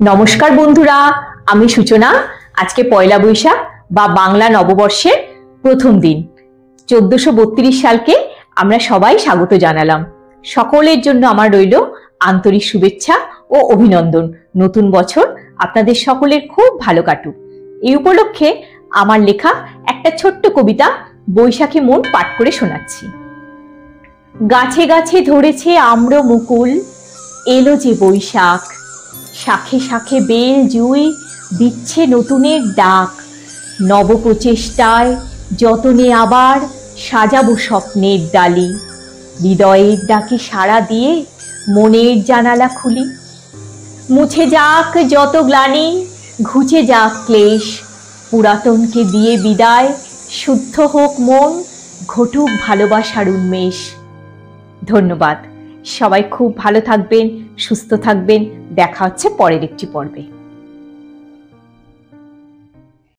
নমস্কার বন্ধুরা, আমি সূচনা। আজকে পয়লা বৈশাখ বা বাংলা নববর্ষের প্রথম দিন 1432 সালকে আমরা সবাই স্বাগত জানালাম। সকলের জন্য আমার রইল আন্তরিক শুভেচ্ছা ও অভিনন্দন। নতুন বছর আপনাদের সকলের খুব ভালো কাটুক। এই উপলক্ষে আমার লেখা একটা ছোট্ট কবিতা বৈশাখী মন পাঠ করে শোনাচ্ছি। গাছে গাছে ধরেছে আম্র মুকুল, এলো যে বৈশাখ, শাখে শাখে বেল জুই দিচ্ছে নতুনের ডাক। নব প্রচেষ্টায় যতনে আবার সাজাবো স্বপ্নের ডালি, হৃদয়ের ডাকে সাড়া দিয়ে মনের জানালা খুলি। মুছে যাক যত গ্লানি, ঘুচে যাক ক্লেশ, পুরাতনকে দিয়ে বিদায়, শুদ্ধ হোক মন, ঘটুক ভালোবাসার উন্মেষ। ধন্যবাদ। সবাই খুব ভালো থাকবেন, সুস্থ থাকবেন। দেখা হচ্ছে পরের একটি পর্বে।